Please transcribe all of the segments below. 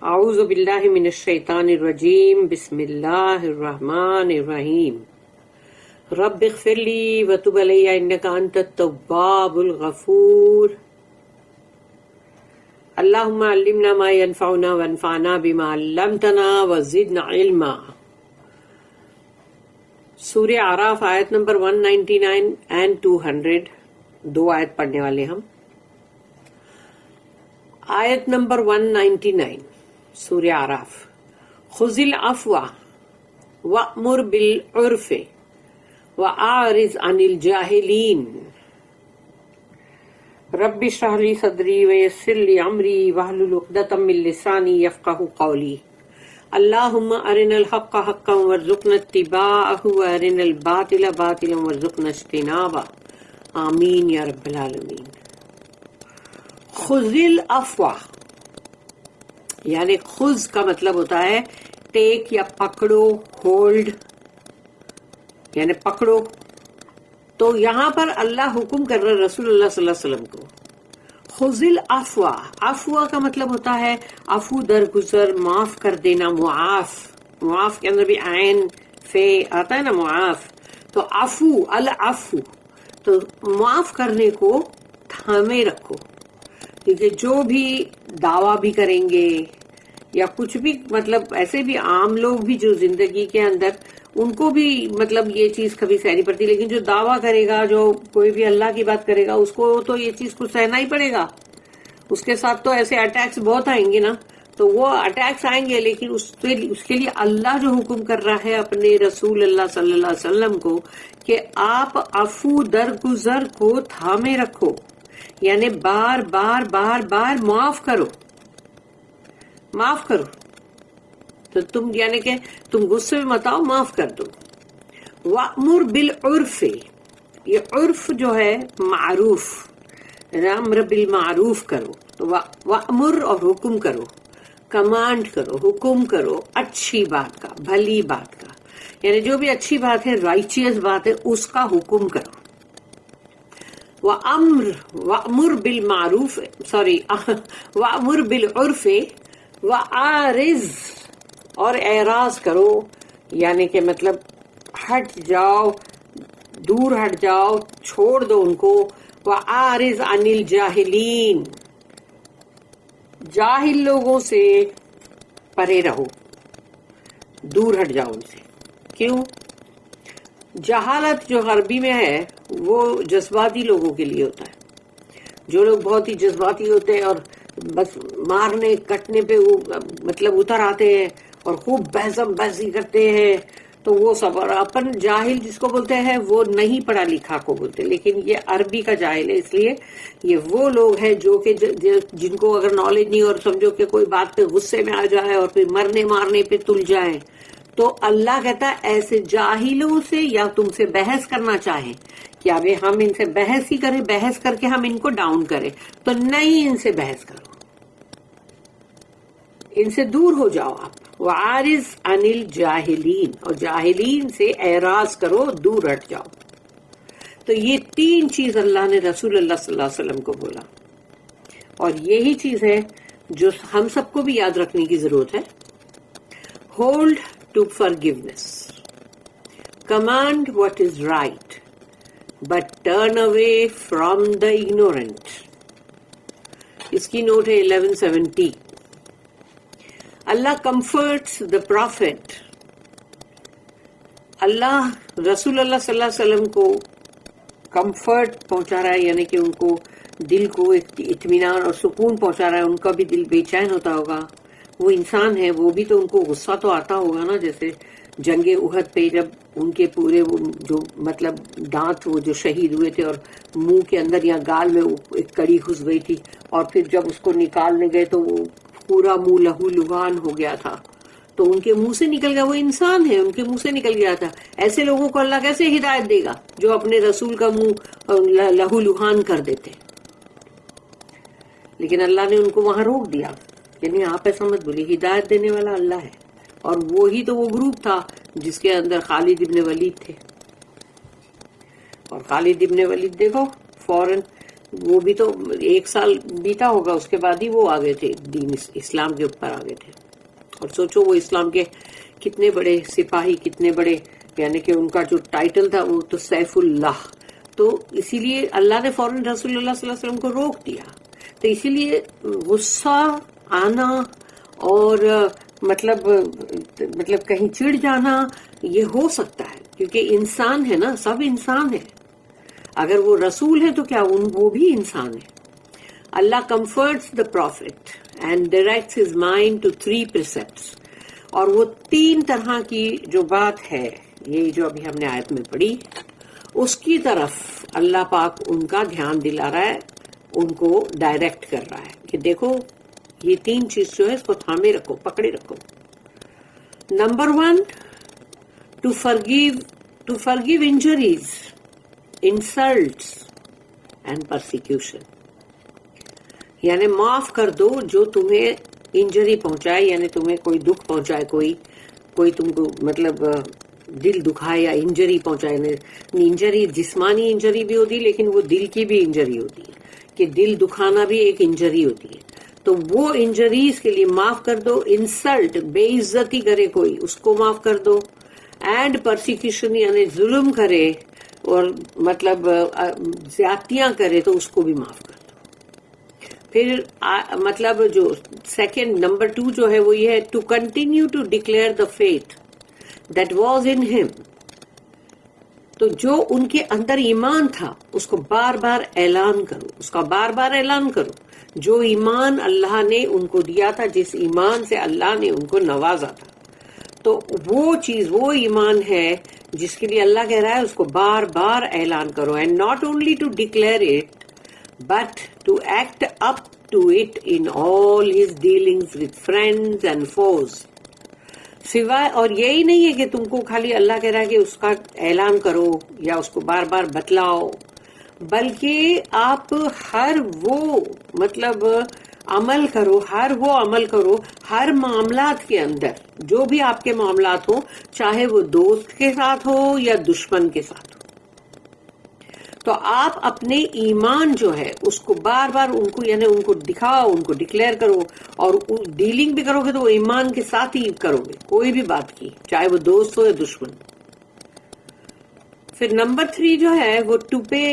اعوذ باللہ من الشیطان الرجیم بسم اللہ الرحمن الرحیم رب اغفر لی وتب علی انک انت التواب الغفور اللہم علمنا ما ینفعنا وانفعنا بما علمتنا وزدنا علما. سورہ اعراف آیت نمبر 199 and 200 دو آیت پڑھنے والے ہم. آیت نمبر 199 سورہ اعراف. خذ العفو وأمر بالعرف وأعرض عن الجاہلین. رب اشرح لی صدری ویسر لی امری واحلل عقدۃ من لسانی یفقہوا قولی. اللہم ارنا الحق حقا وارزقنا اتباعہ وارنا الباطل باطلا وارزقنا اجتنابہ. آمین یا رب العالمین. خذ العفو یعنی خذ کا مطلب ہوتا ہے ٹیک یا پکڑو، ہولڈ یعنی پکڑو. تو یہاں پر اللہ حکم کر رہا رسول اللہ صلی اللہ علیہ وسلم کو. خذ العفو، عفو کا مطلب ہوتا ہے عفو درگزر، معاف کر دینا. معاف کے اندر بھی عین فے آتا ہے نا، معاف. تو عفو، العفو تو معاف کرنے کو تھامے رکھو. کیونکہ جو بھی دعویٰ بھی کریں گے یا کچھ بھی، مطلب ایسے بھی عام لوگ بھی جو زندگی کے اندر ان کو بھی مطلب یہ چیز کبھی سہنی پڑتی، لیکن جو دعویٰ کرے گا، جو کوئی بھی اللہ کی بات کرے گا، اس کو تو یہ چیز کو سہنا ہی پڑے گا. اس کے ساتھ تو ایسے اٹیکس بہت آئیں گے نا، تو وہ اٹیکس آئیں گے، لیکن اس کے لیے اللہ جو حکم کر رہا ہے اپنے رسول اللہ صلی اللہ علیہ وسلم کو کہ آپ عفو درگزر کو تھامے رکھو، یعنی بار بار بار بار معاف کرو. تو تم یعنی کہ تم غصے میں مت آؤ، معاف کر دو. وَأْمُرْ بِالْعُرْفِ، یہ عرف جو ہے معروف، امر بالمعروف کرو. تو وَأْمُرْ اور حکم کرو، کمانڈ کرو، حکم کرو اچھی بات کا، بھلی بات کا، یعنی جو بھی اچھی بات ہے، رائچیس بات ہے، اس کا حکم کرو. وَأْمُرْ بِالْمَعْرُوفِ وَأْمُرْ بِالْعُرْفِ وَأَعْرِضْ اور اعراض کرو، یعنی کہ مطلب ہٹ جاؤ، دور ہٹ جاؤ، چھوڑ دو ان کو. وَأَعْرِضْ عَنِ الْجَاهِلِينَ جاہل لوگوں سے پرے رہو، دور ہٹ جاؤ ان سے. کیوں؟ جہالت جو عربی میں ہے وہ جذباتی لوگوں کے لیے ہوتا ہے. جو لوگ بہت ہی جذباتی ہوتے ہیں اور بس مارنے کٹنے پہ وہ مطلب اتر آتے ہیں اور خوب بحثم بحثی کرتے ہیں، تو وہ سب. اور اپن جاہل جس کو بولتے ہیں وہ نہیں پڑھا لکھا کو بولتے، لیکن یہ عربی کا جاہل ہے. اس لیے یہ وہ لوگ ہیں جو کہ جن کو اگر نالج نہیں اور سمجھو کہ کوئی بات پہ غصے میں آ جائے اور پھر مرنے مارنے پہ تل جائیں، تو اللہ کہتا ہے ایسے جاہلوں سے یا تم سے بحث کرنا چاہیں کہ اب ہم ان سے بحث ہی کریں، بحث کر کے ہم ان کو ڈاؤن کریں، تو نہیں، ان سے بحث کرو، ان سے دور ہو جاؤ آپ. وَعَارِضْ عَنِ الْجَاهِلِينَ اور جاہلین سے اعراض کرو، دور ہٹ جاؤ. تو یہ تین چیز اللہ نے رسول اللہ صلی اللہ علیہ وسلم کو بولا، اور یہی چیز ہے جو ہم سب کو بھی یاد رکھنے کی ضرورت ہے. Hold to forgiveness. Command what is right, but turn away from the ignorant. اس کی نوٹ ہے 1170. اللہ comforts the prophet. اللہ رسول اللہ صلی اللہ علیہ وسلم کو کمفرٹ پہنچا رہا ہے، یعنی کہ ان کو دل کو اطمینان اور سکون پہنچا رہا ہے. ان کا بھی دل بے چین ہوتا ہوگا، وہ انسان ہے، وہ بھی تو ان کو غصہ تو آتا ہوگا نا. جیسے جنگ احد پہ جب ان کے پورے وہ جو مطلب دانت وہ جو شہید ہوئے تھے اور منہ کے اندر یا گال میں ایک کڑی گھس گئی تھی، اور پھر جب اس کو نکالنے گئے تو وہ پورا منہ لہو لہان ہو گیا تھا. تو ان کے منہ سے نکل گیا، وہ انسان ہے، ان کے منہ سے نکل گیا تھا. ایسے لوگوں کو اللہ کیسے ہدایت دے گا جو اپنے رسول کا منہ لہو لہان کر دیتے. لیکن اللہ نے ان کو وہاں روک دیا، یعنی آپ ایسا مت بولیے، ہدایت دینے والا اللہ ہے. اور وہی تو وہ گروپ تھا جس کے اندر خالد ابن ولید تھے. اور خالد ابن ولید دیکھو فوراً وہ بھی تو 1 سال بیتا ہوگا اس کے بعد ہی وہ آ گئے تھے دین اسلام کے اوپر آ گئے تھے. اور سوچو وہ اسلام کے کتنے بڑے سپاہی، کتنے بڑے، یعنی کہ ان کا جو ٹائٹل تھا وہ تو سیف اللہ. تو اسی لیے اللہ نے فوراً رسول اللہ صلی اللہ علیہ وسلم کو روک دیا. تو اسی لیے غصہ آنا اور مطلب کہیں چڑ جانا یہ ہو سکتا ہے، کیونکہ انسان ہے نا، سب انسان ہے. اگر وہ رسول ہے تو کیا وہ بھی انسان ہے. اللہ comforts the prophet and directs his mind to 3 precepts. اور وہ 3 طرح کی جو بات ہے، یہ جو ابھی ہم نے آیت میں پڑھی، اس کی طرف اللہ پاک ان کا دھیان دلا رہا ہے، ان کو ڈائریکٹ کر رہا ہے کہ دیکھو یہ 3 چیز جو ہے اس کو تھامے رکھو، پکڑے رکھو. Number 1، to forgive injuries, insults and persecution. یعنی معاف کر دو جو تمہیں انجری پہنچائے، یعنی تمہیں کوئی دکھ پہنچائے، کوئی تم کو مطلب دل دکھائے یا انجری پہنچائے. انجری جسمانی انجری بھی ہوتی ہے، لیکن وہ دل کی بھی انجری ہوتی ہے، کہ دل دکھانا بھی ایک انجری ہوتی ہے. تو وہ انجریز کے لیے معاف کر دو. انسلٹ، بے عزتی کرے کوئی، اس کو معاف کر دو. اینڈ پرسیکیوشن یعنی ظلم کرے اور مطلب زیادتیاں کرے تو اس کو بھی معاف کر دو. پھر مطلب جو سیکنڈ نمبر 2 جو ہے وہ یہ ہے، to continue to declare the faith that was in him. تو جو ان کے اندر ایمان تھا اس کو بار بار اعلان کرو، اس کا بار بار اعلان کرو. جو ایمان اللہ نے ان کو دیا تھا، جس ایمان سے اللہ نے ان کو نوازا تھا، تو وہ چیز، وہ ایمان ہے جس کے لیے اللہ کہہ رہا ہے اس کو بار بار اعلان کرو. And not only to declare it but to act up to it in all his dealings with friends and foes. سوائے اور یہی نہیں ہے کہ تم کو خالی اللہ کہہ رہا ہے کہ اس کا اعلان کرو یا اس کو بار بار بتلاؤ، بلکہ آپ ہر وہ مطلب عمل کرو، ہر معاملات کے اندر، جو بھی آپ کے معاملات ہوں، چاہے وہ دوست کے ساتھ ہو یا دشمن کے ساتھ ہو. تو آپ اپنے ایمان جو ہے اس کو بار بار ان کو، یعنی ان کو دکھاؤ، ان کو ڈکلیئر کرو. اور ڈیلنگ بھی کرو گے تو وہ ایمان کے ساتھ ہی کرو گے، کوئی بھی بات کی، چاہے وہ دوست ہو یا دشمن. پھر نمبر 3 جو ہے وہ to pay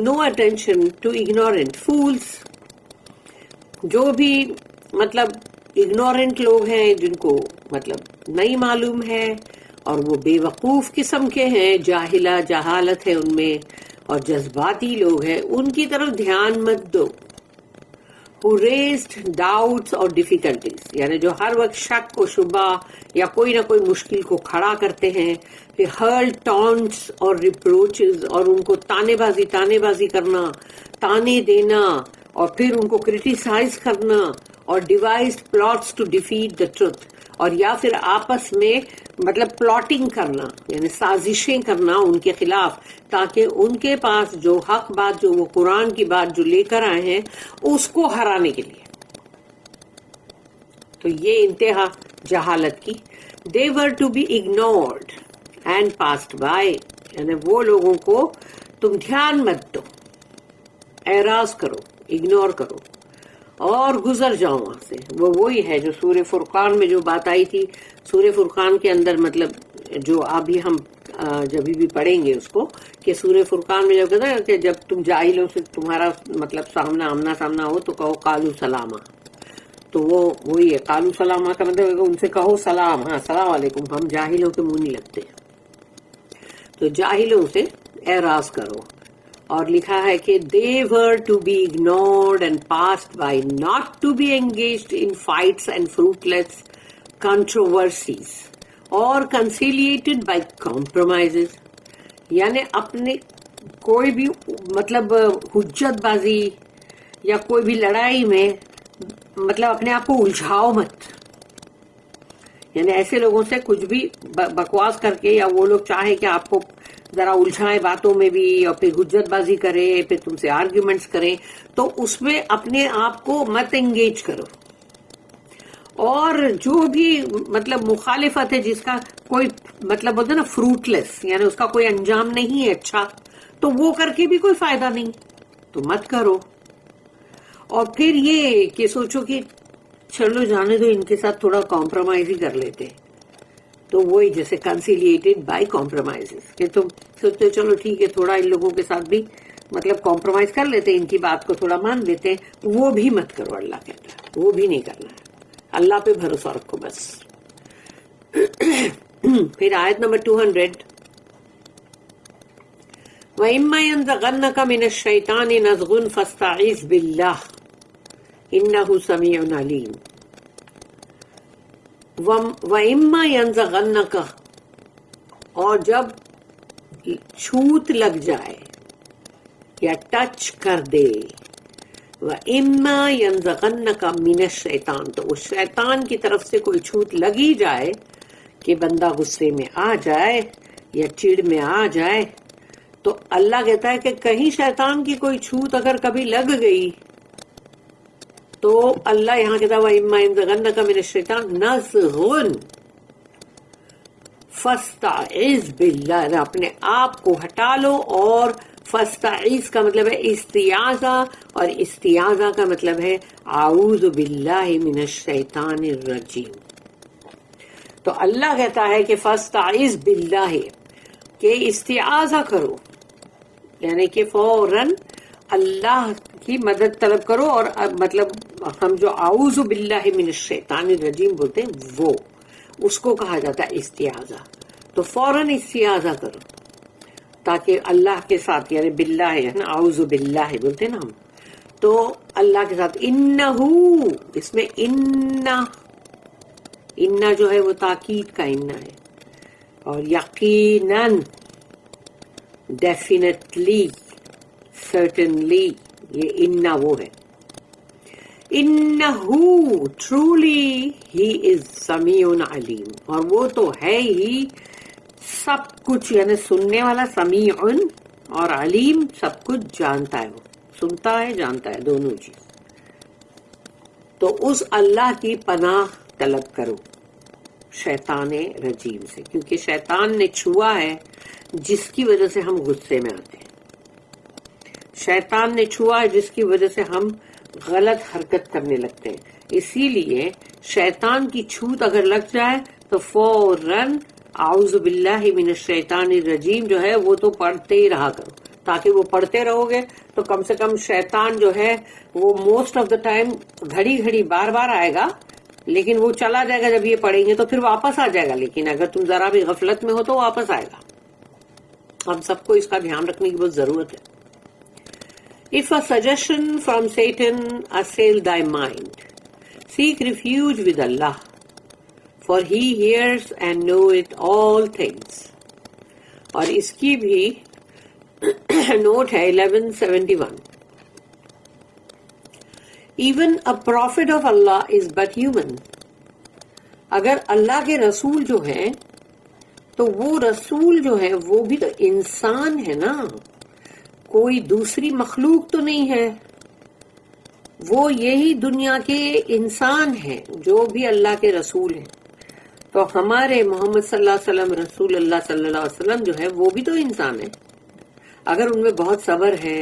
no attention to ignorant fools. جو بھی مطلب اگنورینٹ لوگ ہیں، جن کو مطلب نہیں معلوم ہے اور وہ بے وقوف قسم کے ہیں، جہالت ہے ان میں اور جذباتی لوگ ہیں، ان کی طرف دھیان مت دو. who raised doubts اور difficulties، یعنی جو ہر وقت شک و شبہ یا کوئی نہ کوئی مشکل کو کھڑا کرتے ہیں. پھر hurled taunts اور reproaches، اور ان کو تانے بازی کرنا، تانے دینا، اور پھر ان کو criticize کرنا، اور devised plots to defeat the truth، اور یا پھر آپس میں مطلب پلاٹنگ کرنا، یعنی سازشیں کرنا ان کے خلاف، تاکہ ان کے پاس جو حق بات، جو وہ قرآن کی بات جو لے کر آئے ہیں، اس کو ہرانے کے لیے. تو یہ انتہا جہالت کی. they were to be ignored and passed by، یعنی وہ لوگوں کو تم دھیان مت دو، اعراض کرو، اگنور کرو اور گزر جاؤ وہاں سے. وہ وہی ہے جو سورہ فرقان میں جو بات آئی تھی. سورہ فرقان کے اندر مطلب جو ابھی ہم جب بھی پڑھیں گے اس کو، کہ سورہ فرقان میں جب کہتا ہے کہ جب تم جاہلوں سے تمہارا مطلب آمنا سامنا ہو تو کہو قالوا سلاما. تو وہ وہی ہے قالوا سلاما کا مطلب ہے کہ ان سے کہو سلام، ہاں السلام علیکم. ہم جاہلوں کے منہ نہیں لگتے، تو جاہلوں سے اعراض کرو. اور لکھا ہے کہ they were to be ignored and passed by, not to be engaged in fights and fruitless controversies or conciliated by compromises. یعنی اپنے کوئی بھی مطلب حجت بازی یا کوئی بھی لڑائی میں مطلب اپنے آپ کو الجھاؤ مت. یعنی ایسے لوگوں سے کچھ بھی بکواس کر کے، یا وہ لوگ چاہے کہ آپ کو ذرا الجھائیں باتوں میں بھی، اور پھر حجت بازی کرے، پھر تم سے آرگیومنٹس کریں، تو اس میں اپنے آپ کو مت انگیج کرو. اور جو بھی مطلب مخالفت ہے جس کا کوئی مطلب ہوتا ہے نا فروٹ لیس، یعنی اس کا کوئی انجام نہیں ہے اچھا، تو وہ کر کے بھی کوئی فائدہ نہیں. تو مت کرو. اور پھر یہ کہ سوچو کہ چلو جانے دو ان کے ساتھ تھوڑا کمپرومائز ہی کر لیتے, تو وہی جیسے کنسیلیٹڈ بائی کمپرومائز, کہ تم سوچتے چلو ٹھیک ہے تھوڑا ان لوگوں کے ساتھ بھی مطلب کمپرومائز کر لیتے, ان کی بات کو تھوڑا مان لیتے, وہ بھی مت کرو. اللہ کہتا ہے وہ بھی نہیں کرنا ہے, اللہ پہ بھروسہ رکھو بس. پھر آیت نمبر 200, وَإِمَّا يَنزَغَنَّكَ مِنَ الشَّيْطَانِ نَزْغٌ فَاسْتَعِذْ بِاللَّهِ إِنَّهُ سَمِيعٌ عَلِيمٌ. وَإِمَّا يَنزَغَنَّكَ, اور جب چھوت لگ جائے یا ٹچ کر دے, وَإِمَّا يَنزَغَنَّكَ مِنَ الشَّيْطَانِ, تو اس شیطان کی طرف سے کوئی چھوت لگی جائے کہ بندہ غصے میں آ جائے یا چڑ میں آ جائے, تو اللہ کہتا ہے کہ کہیں شیطان کی کوئی چھوت اگر کبھی لگ گئی تو اللہ یہاں کہتا ہے وَإِمَّا يَنزَغَنَّكَ مِنَ الشَّيْطَانِ نَزْغٌ فَاسْتَعِذْ بِاللَّهِ, اپنے آپ کو ہٹا لو. اور فاستعیذ کا مطلب ہے استعاذہ, اور استعاذہ کا مطلب ہے اعوذ باللہ من الشیطان الرجیم. تو اللہ کہتا ہے کہ فاستعیذ باللہ, کہ استعاذہ کرو, یعنی کہ فوراً اللہ کی مدد طلب کرو. اور مطلب ہم جو اعوذ باللہ من الشیطان الرجیم بولتے ہیں وہ اس کو کہا جاتا ہے استعاذہ. تو فوراً استعاذہ کرو تاکہ اللہ کے ساتھ, یعنی باللہ ہے نا, اعوذ باللہ بولتے ہیں نا ہم, تو اللہ کے ساتھ. انہو, اس میں انہ جو ہے وہ تاکید کا انہ ہے, اور یقیناً, ڈیفینیٹلی, سرٹنلی, یہ انہ وہ ہے. انہو, ٹرولی, ہی از سمیع علیم, اور وہ تو ہے ہی سب کچھ, یعنی سننے والا, سمیع اور علیم, سب کچھ جانتا ہے, وہ سنتا ہے جانتا ہے دونوں چیز. تو اس اللہ کی پناہ طلب کرو شیطان رجیم سے, کیونکہ شیطان نے چھوا ہے جس کی وجہ سے ہم غصے میں آتے ہیں, شیطان نے چھوا ہے جس کی وجہ سے ہم غلط حرکت کرنے لگتے ہیں. اسی لیے شیطان کی چھوت اگر لگ جائے تو فوراً اعوذ باللہ من الشیطان الرجیم جو ہے وہ تو پڑھتے ہی رہا کرو, تاکہ وہ پڑھتے رہو گے تو کم سے کم شیطان جو ہے وہ موسٹ آف دا ٹائم گھڑی گھڑی بار بار آئے گا, لیکن وہ چلا جائے گا جب یہ پڑھیں گے تو پھر واپس آ جائے گا. لیکن اگر تم ذرا بھی غفلت میں ہو تو واپس آئے گا. ہم سب کو اس کا دھیان رکھنے کی بہت ضرورت ہے. If a suggestion from Satan assail thy mind, seek refuge with Allah, for he hears and knoweth all things. اور اس کی بھی نوٹ ہے 1171. Even a prophet of Allah is but human. اگر اللہ کے رسول جو ہے تو وہ رسول جو ہے وہ بھی تو انسان ہے نا, کوئی دوسری مخلوق تو نہیں ہے, وہ یہی دنیا کے انسان ہیں جو بھی اللہ کے رسول ہیں. تو ہمارے محمد صلی اللہ علیہ وسلم, رسول اللہ صلی اللہ علیہ وسلم جو ہے وہ بھی تو انسان ہے. اگر ان میں بہت صبر ہے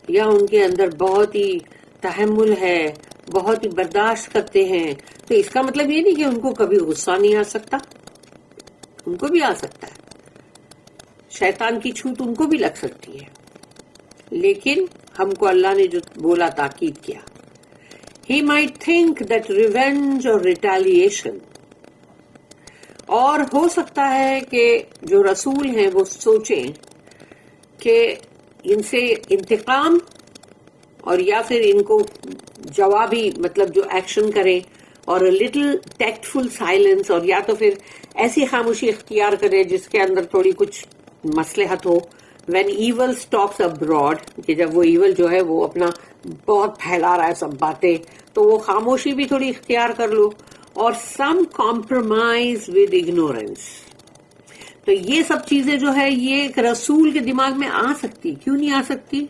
یا ان کے اندر بہت ہی تحمل ہے, بہت ہی برداشت کرتے ہیں, تو اس کا مطلب یہ نہیں کہ ان کو کبھی غصہ نہیں آ سکتا, ان کو بھی آ سکتا ہے, شیطان کی چھوت ان کو بھی لگ سکتی ہے. لیکن ہم کو اللہ نے جو بولا, تاکید کیا, he might think that revenge or retaliation, اور ہو سکتا ہے کہ جو رسول ہیں وہ سوچیں کہ ان سے انتقام اور یا پھر ان کو جوابی مطلب جو ایکشن کرے, اور لٹل ٹیکٹفل سائلنس, اور یا تو پھر ایسی خاموشی اختیار کرے جس کے اندر تھوڑی کچھ مصلحت ہو. when evil stalks abroad, کہ جب وہ ایول جو ہے وہ اپنا بہت پھیلا رہا ہے سب باتیں, تو وہ خاموشی بھی تھوڑی اختیار کر لو. اور some compromise with ignorance. تو یہ سب چیزیں جو ہے یہ ایک رسول کے دماغ میں آ سکتی, کیوں نہیں آ سکتی؟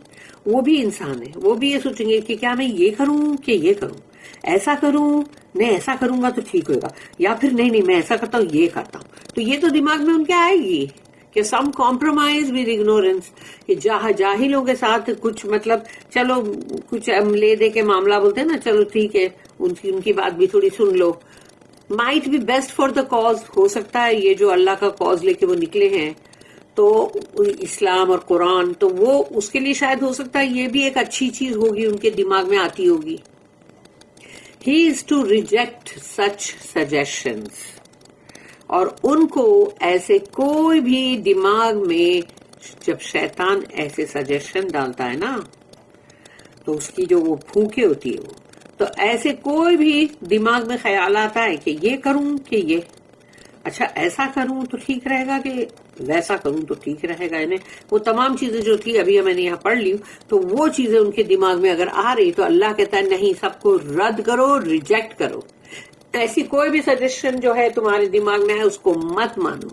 وہ بھی انسان ہے, وہ بھی یہ سوچیں گے کہ کیا میں یہ کروں کہ یہ کروں, ایسا کروں, نہیں ایسا کروں گا تو ٹھیک ہوگا, یا پھر نہیں میں ایسا کرتا ہوں یہ کرتا ہوں. تو یہ تو دماغ میں ان کے آئے گی کہ سم کمپرومائز ود اگنورینس، کہ جاہلوں کے ساتھ کچھ مطلب چلو کچھ لے دے کے معاملہ بولتے ہیں نا، چلو ٹھیک ہے ان کی بات بھی تھوڑی سن لو، might be best for the cause. ہو سکتا ہے یہ جو اللہ کا کاز لے کے وہ نکلے ہیں تو اسلام اور قرآن، تو وہ اس کے لیے شاید ہو سکتا ہے یہ بھی ایک اچھی چیز ہوگی، ان کے دماغ میں آتی ہوگی. ہی از ٹو ریجیکٹ سچ سجیشنز. اور ان کو ایسے کوئی بھی دماغ میں جب شیطان ایسے سجیشن ڈالتا ہے نا تو اس کی جو وہ پھونکے ہوتی ہے وہ، تو ایسے کوئی بھی دماغ میں خیال آتا ہے کہ یہ کروں کہ یہ اچھا ایسا کروں تو ٹھیک رہے گا کہ ویسا کروں تو ٹھیک رہے گا، یعنی وہ تمام چیزیں جو تھی ابھی میں نے یہاں پڑھ لی، تو وہ چیزیں ان کے دماغ میں اگر آ رہی تو اللہ کہتا ہے نہیں، سب کو رد کرو، ریجیکٹ کرو. ایسی کوئی بھی سجیشن جو ہے تمہارے دماغ میں ہے اس کو مت مانو.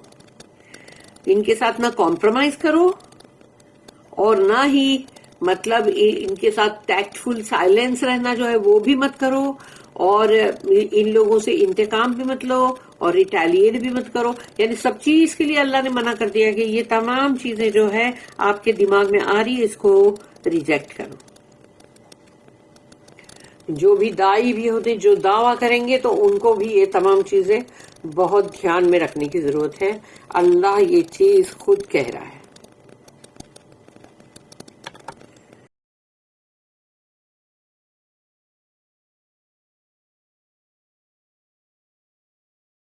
ان کے ساتھ نہ کمپرومائز کرو اور نہ ہی مطلب ان کے ساتھ ٹیکٹفل سائلنس رہنا جو ہے وہ بھی مت کرو، اور ان لوگوں سے انتقام بھی مت لو اور ریٹیلیٹ بھی مت کرو. یعنی سب چیز کے لیے اللہ نے منع کر دیا کہ یہ تمام چیزیں جو ہے آپ کے دماغ میں آ رہی ہے اس کو ریجیکٹ کرو. جو بھی دائی بھی ہوتے جو دعویٰ کریں گے تو ان کو بھی یہ تمام چیزیں بہت دھیان میں رکھنے کی ضرورت ہے. اللہ یہ چیز خود کہہ رہا ہے.